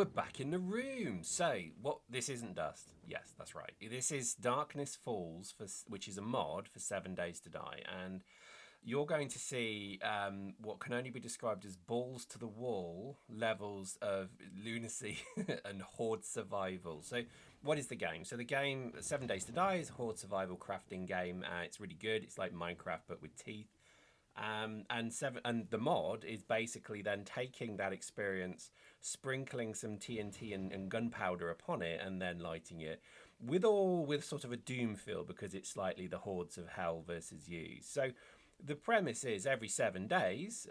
we're back in the room. So, what? This isn't Dust. Yes, that's right. This is Darkness Falls, which is a mod for 7 Days to Die, and you're going to see what can only be described as balls to the wall levels of lunacy and horde survival. So, what is the game? So, the game 7 Days to Die is a horde survival crafting game. It's really good. It's like Minecraft but with teeth. And the mod is basically then taking that experience, sprinkling some TNT and gunpowder upon it, and then lighting it with sort of a doom feel because it's slightly the hordes of hell versus you. So the premise is every 7 days,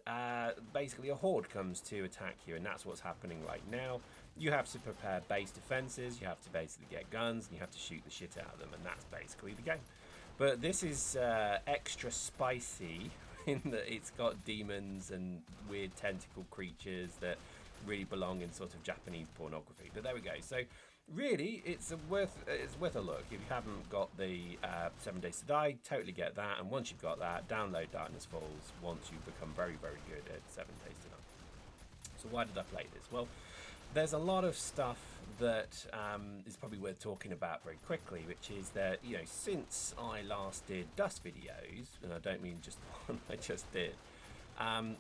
basically a horde comes to attack you, and that's what's happening right now. You have to prepare base defenses, you have to basically get guns, and you have to shoot the shit out of them, and that's basically the game. But this is extra spicy in that it's got demons and weird tentacle creatures that really belong in sort of Japanese pornography. But there we go. So really, it's worth a look. If you haven't got the 7 Days to Die, totally get that. And once you've got that, download Darkness Falls once you become very, very good at 7 Days to Die. So why did I play this? Well, there's a lot of stuff that is probably worth talking about very quickly, which is that, you know, since I last did Dust videos, and I don't mean just the one I just did,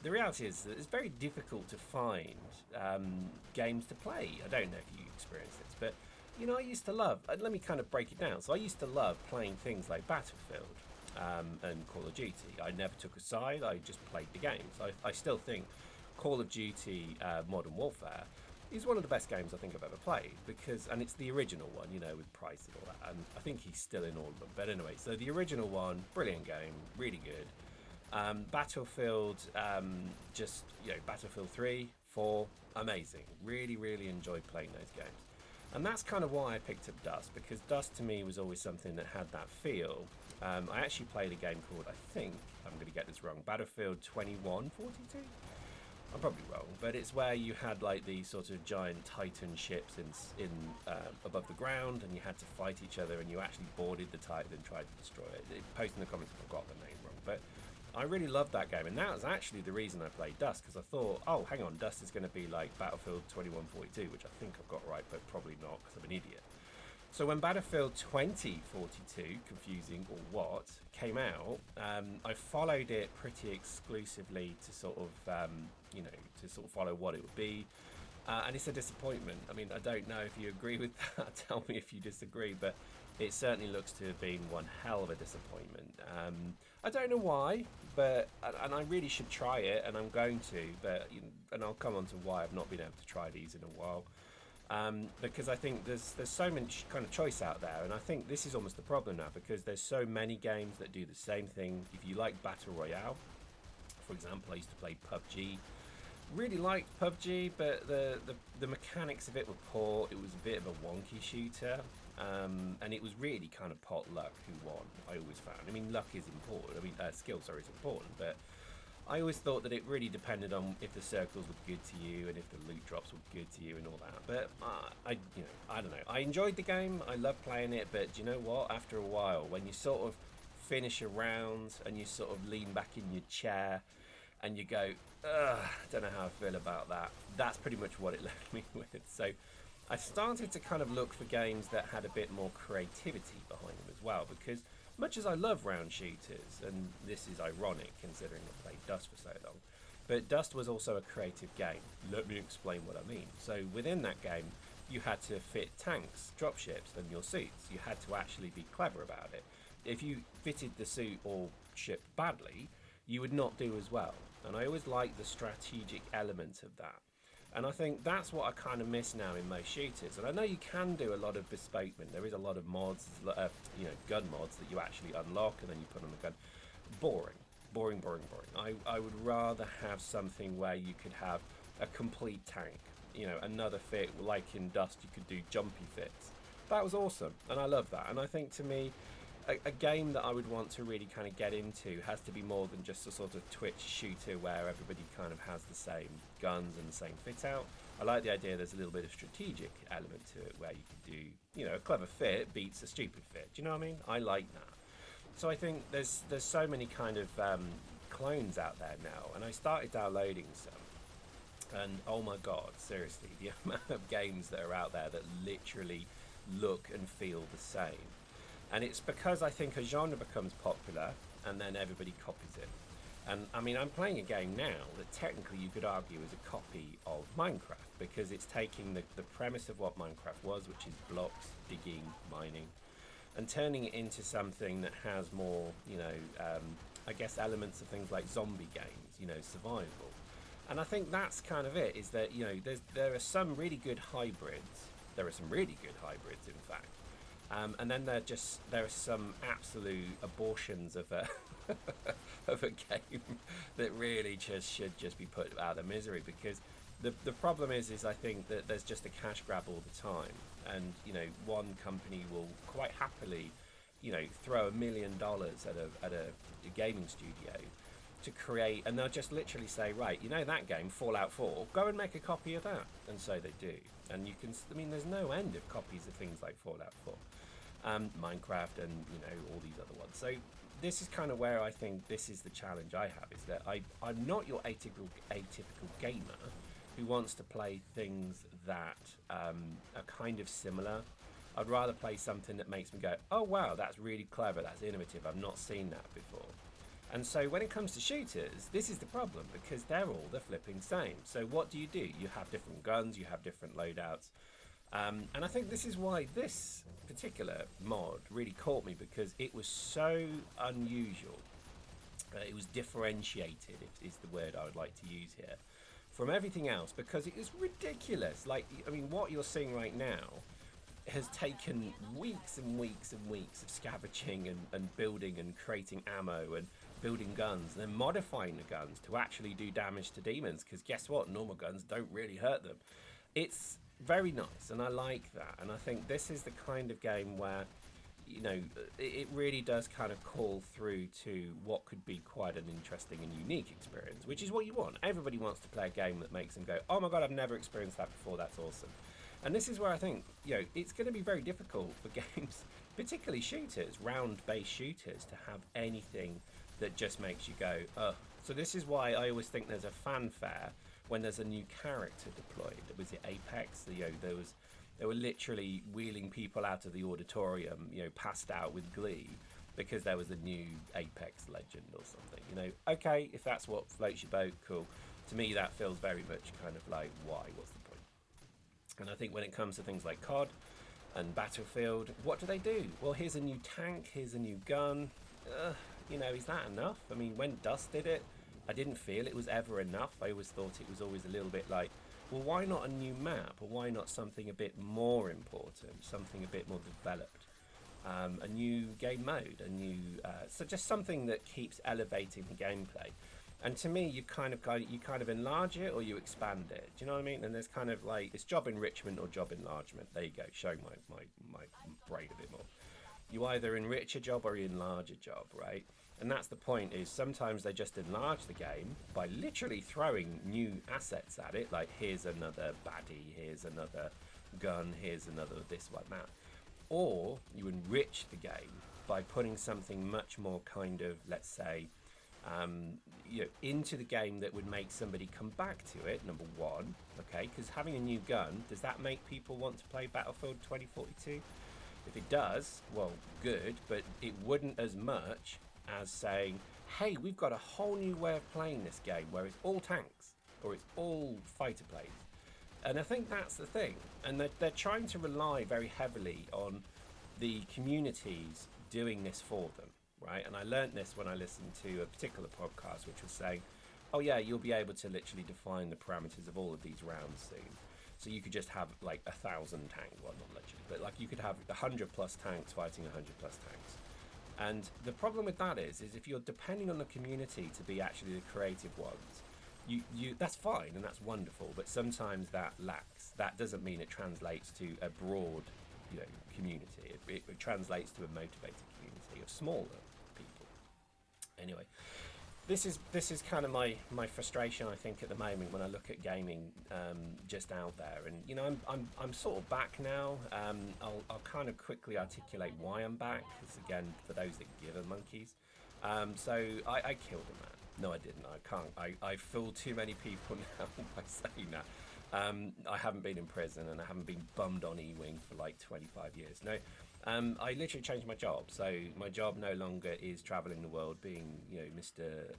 the reality is that it's very difficult to find games to play. I don't know if you experience this, but, you know, I used to love, let me kind of break it down. So I used to love playing things like Battlefield and Call of Duty. I never took a side, I just played the games. I still think Call of Duty Modern Warfare is one of the best games I think I've ever played and it's the original one, you know, with Price and all that, and I think he's still in all of them. But anyway, so the original one, brilliant game, really good. Battlefield, just, you know, Battlefield 3, 4, amazing. Really, really enjoyed playing those games. And that's kind of why I picked up Dust, because Dust to me was always something that had that feel. I actually played a game called, I think, I'm going to get this wrong, Battlefield 2142? I'm probably wrong, but it's where you had like these sort of giant Titan ships in above the ground, and you had to fight each other, and you actually boarded the Titan and tried to destroy it. Post in the comments if I've got the name wrong, but I really loved that game, and that was actually the reason I played Dust, because I thought, oh, hang on, Dust is going to be like Battlefield 2142, which I think I've got right, but probably not, because I'm an idiot. So when Battlefield 2042, confusing or what, came out, I followed it pretty exclusively to sort of, you know, to sort of follow what it would be. And it's a disappointment. I mean, I don't know if you agree with that. Tell me if you disagree, but it certainly looks to have been one hell of a disappointment. I don't know why, but and I really should try it, and I'm going to, but you know, and I'll come on to why I've not been able to try these in a while. Because I think there's so much kind of choice out there, and I think this is almost the problem now, because there's so many games that do the same thing. If you like Battle Royale, for example, I used to play PUBG. Really liked PUBG, but the mechanics of it were poor. It was a bit of a wonky shooter, and it was really kind of pot luck who won, I always found. I mean, luck is important. I mean, skill, sorry, is important, but I always thought that it really depended on if the circles were good to you and if the loot drops were good to you and all that. But I don't know. I enjoyed the game. I love playing it. But do you know what? After a while, when you sort of finish a round and you sort of lean back in your chair and you go, ugh, I don't know how I feel about that. That's pretty much what it left me with. So I started to kind of look for games that had a bit more creativity behind them as well, because much as I love round shooters, and this is ironic considering I played Dust for so long, but Dust was also a creative game. Let me explain what I mean. So within that game, you had to fit tanks, dropships, and your suits. You had to actually be clever about it. If you fitted the suit or ship badly, you would not do as well. And I always liked the strategic element of that. And I think that's what I kind of miss now in most shooters. And I know you can do a lot of bespokement. There is a lot of mods, you know, gun mods that you actually unlock and then you put on the gun. Boring. I would rather have something where you could have a complete tank. You know, another fit, like in Dust, you could do jumpy fits. That was awesome. And I love that. And I think to me, a game that I would want to really kind of get into has to be more than just a sort of Twitch shooter where everybody kind of has the same guns and the same fit out. I like the idea there's a little bit of strategic element to it where you could do, you know, a clever fit beats a stupid fit. Do you know what I mean? I like that. So I think there's so many kind of clones out there now, and I started downloading some. And oh my god, seriously, the amount of games that are out there that literally look and feel the same. And it's because I think a genre becomes popular and then everybody copies it. And I mean, I'm playing a game now that technically you could argue is a copy of Minecraft, because it's taking the premise of what Minecraft was, which is blocks, digging, mining, and turning it into something that has more, I guess, elements of things like zombie games, survival. And I think that's kind of it, is that, there are some really good hybrids. There are some really good hybrids, in fact. And then there are some absolute abortions of a of a game that really should just be put out of misery, because the problem is I think that there's just a cash grab all the time, and one company will quite happily throw $1 million at a gaming studio to create, and they'll just literally say, right, that game Fallout 4, go and make a copy of that. And so they do, and there's no end of copies of things like Fallout 4, Minecraft, and all these other ones. So this is kind of where I think this is the challenge I have, is that I'm not your atypical gamer who wants to play things that are kind of similar. I'd rather play something that makes me go, oh wow, that's really clever, that's innovative, I've not seen that before. And so when it comes to shooters, this is the problem, because they're all the flipping same. So what do? You have different guns, you have different loadouts. And I think this is why this particular mod really caught me, because it was so unusual. It was differentiated, is the word I would like to use here, from everything else, because it is ridiculous. What you're seeing right now has taken weeks and weeks and weeks of scavenging and building and creating ammo and building guns, and then modifying the guns to actually do damage to demons, because guess what? Normal guns don't really hurt them. It's very nice, and I like that. And I think this is the kind of game where it really does kind of call through to what could be quite an interesting and unique experience, which is what you want. Everybody wants to play a game that makes them go, oh my god, I've never experienced that before, that's awesome. And this is where I think it's going to be very difficult for games, particularly shooters, round-based shooters, to have anything that just makes you go, ugh. So this is why I always think there's a fanfare when there's a new character deployed. Was it Apex? They were literally wheeling people out of the auditorium, passed out with glee, because there was a new Apex legend or something. Okay, if that's what floats your boat, cool. To me, that feels very much kind of like, why? What's the point? And I think when it comes to things like COD and Battlefield, what do? Well, here's a new tank, here's a new gun. Is that enough? I mean, when Dust did it, I didn't feel it was ever enough. I always thought it was always a little bit like, well, why not a new map? Or why not something a bit more important, something a bit more developed? A new game mode, so just something that keeps elevating the gameplay. And to me, you kind of enlarge it or you expand it. Do you know what I mean? And there's kind of like, it's job enrichment or job enlargement. There you go, showing my brain a bit more. You either enrich a job or you enlarge a job, right? And that's the point, is sometimes they just enlarge the game by literally throwing new assets at it, like here's another baddie, here's another gun, here's another this, like that. Or you enrich the game by putting something much more kind of, let's say, into the game that would make somebody come back to it, number one, okay? Because having a new gun, does that make people want to play Battlefield 2042? If it does, well, good, but it wouldn't as much as saying, hey, we've got a whole new way of playing this game where it's all tanks or it's all fighter planes. And I think that's the thing. And they're trying to rely very heavily on the communities doing this for them, right? And I learned this when I listened to a particular podcast which was saying, oh yeah, you'll be able to literally define the parameters of all of these rounds soon. So you could just have like 1,000 tanks, well, not literally, but like you could have 100 plus tanks fighting 100 plus tanks. And the problem with that is if you're depending on the community to be actually the creative ones, you that's fine and that's wonderful, but sometimes that lacks. That doesn't mean it translates to a broad, community. It translates to a motivated community of smaller people. Anyway, this is kind of my frustration, I think, at the moment when I look at gaming just out there. And I'm sort of back now. I'll kind of quickly articulate why I'm back, because again, for those that give a monkeys. So I killed a man. No, I didn't. I can't. I fool too many people now by saying that. I haven't been in prison and I haven't been bummed on E-Wing for like 25 years. No, I literally changed my job. So my job no longer is traveling the world, being Mr.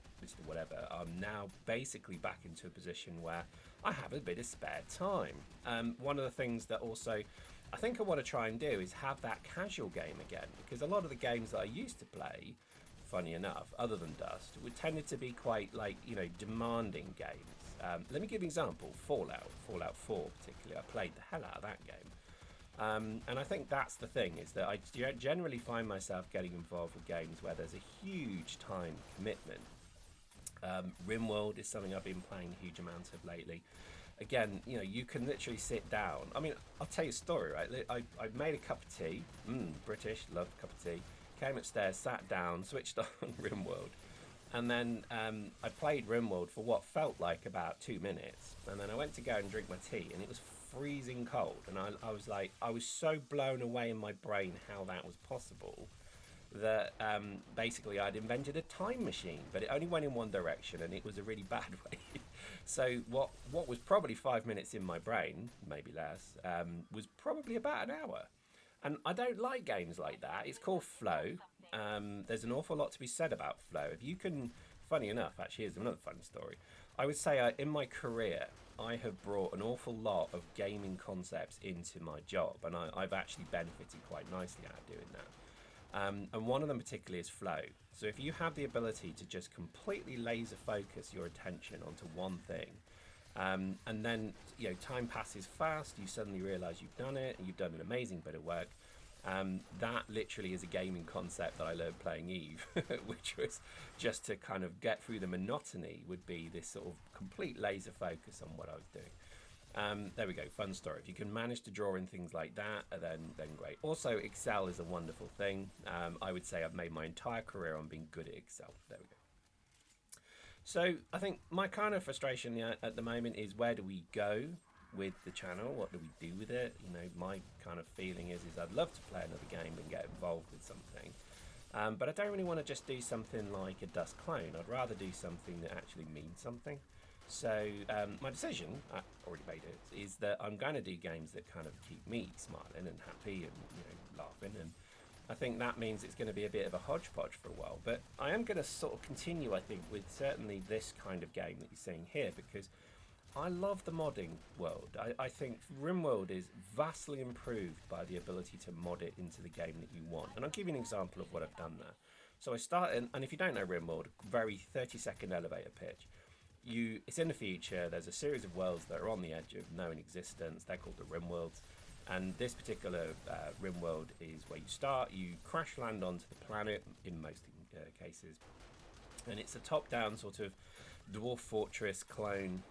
Whatever. I'm now basically back into a position where I have a bit of spare time. One of the things that also I think I want to try and do is have that casual game again, because a lot of the games that I used to play, funny enough, other than Dust, would tended to be quite like demanding games. Let me give you an example. Fallout 4 particularly. I played the hell out of that game. And I think that's the thing, is that I generally find myself getting involved with games where there's a huge time commitment. RimWorld is something I've been playing a huge amount of lately. Again, you can literally sit down. I mean, I'll tell you a story, right? I made a cup of tea. British, love a cup of tea. Came upstairs, sat down, switched on RimWorld. And then I played RimWorld for what felt like about 2 minutes. And then I went to go and drink my tea, and it was freezing cold. And I was so blown away in my brain how that was possible, that basically I'd invented a time machine, but it only went in one direction, and it was a really bad way. So what was probably 5 minutes in my brain, maybe less, was probably about an hour. And I don't like games like that. It's called flow. There's an awful lot to be said about flow. If you can, funny enough, actually, here's another funny story. I would say in my career, I have brought an awful lot of gaming concepts into my job, and I've actually benefited quite nicely out of doing that. And one of them particularly is flow. So if you have the ability to just completely laser focus your attention onto one thing, and then time passes fast, you suddenly realize you've done it and you've done an amazing bit of work. That literally is a gaming concept that I learned playing Eve, which was just to kind of get through the monotony, would be this sort of complete laser focus on what I was doing. There we go, fun story. If you can manage to draw in things like that, then great. Also, Excel is a wonderful thing. I would say I've made my entire career on being good at Excel. There we go. So I think my kind of frustration at the moment is, where do we go with the channel? What do we do with it? My kind of feeling is I'd love to play another game and get involved with something. But I don't really want to just do something like a Dust clone. I'd rather do something that actually means something. So my decision, I already made it, is that I'm going to do games that kind of keep me smiling and happy and laughing. And I think that means it's going to be a bit of a hodgepodge for a while. But I am going to sort of continue, I think, with certainly this kind of game that you're seeing here, because I love the modding world. I think RimWorld is vastly improved by the ability to mod it into the game that you want. And I'll give you an example of what I've done there. So I started, and if you don't know RimWorld, very 30-second elevator pitch. It's in the future. There's a series of worlds that are on the edge of known existence. They're called the RimWorlds. And this particular RimWorld is where you start. You crash land onto the planet in most cases. And it's a top-down sort of dwarf fortress clone,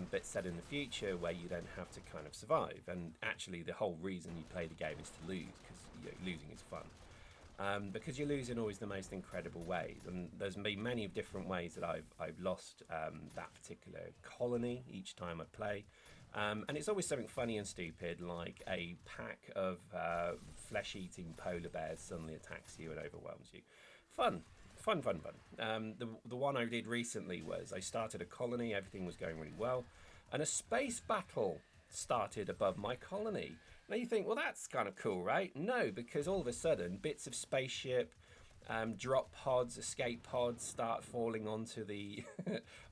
but set in the future, where you then have to kind of survive. And actually the whole reason you play the game is to lose, because losing is fun. Because you lose in always the most incredible ways, and there's been many different ways that I've lost that particular colony each time I play. And it's always something funny and stupid, like a pack of flesh-eating polar bears suddenly attacks you and overwhelms you. Fun. The one I did recently was I started a colony, everything was going really well, and a space battle started above my colony. Now you think, well, that's kind of cool, right? No, because all of a sudden bits of spaceship, drop pods, escape pods start falling onto the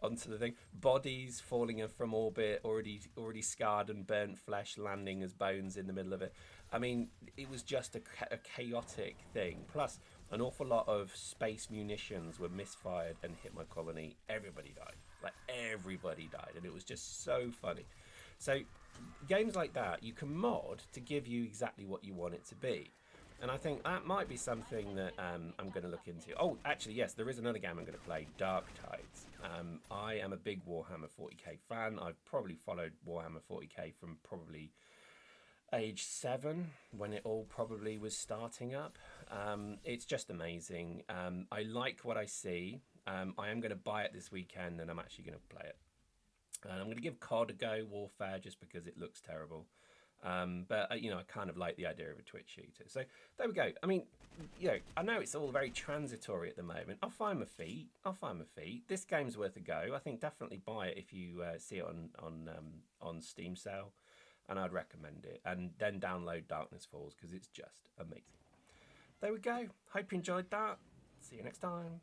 onto the thing. Bodies falling from orbit, already scarred and burnt flesh landing as bones in the middle of it. I mean, it was just a chaotic thing. Plus, an awful lot of space munitions were misfired and hit my colony. Everybody died. Like, everybody died. And it was just so funny. So, games like that, you can mod to give you exactly what you want it to be. And I think that might be something that I'm going to look into. Oh, actually, yes, there is another game I'm going to play, Dark Tides. I am a big Warhammer 40k fan. I've probably followed Warhammer 40k from probably age 7, when it all probably was starting up. It's just amazing. I like what I see. I am going to buy it this weekend, and I'm actually going to play it. And I'm going to give COD a go, Warfare, just because it looks terrible. But you know, I kind of like the idea of a Twitch shooter. So there we go. I mean, you know, I know it's all very transitory at the moment. I'll find my feet. I'll find my feet. This game's worth a go. I think definitely buy it if you see it on Steam sale, and I'd recommend it. And then download Darkness Falls because it's just amazing. There we go. Hope you enjoyed that. See you next time.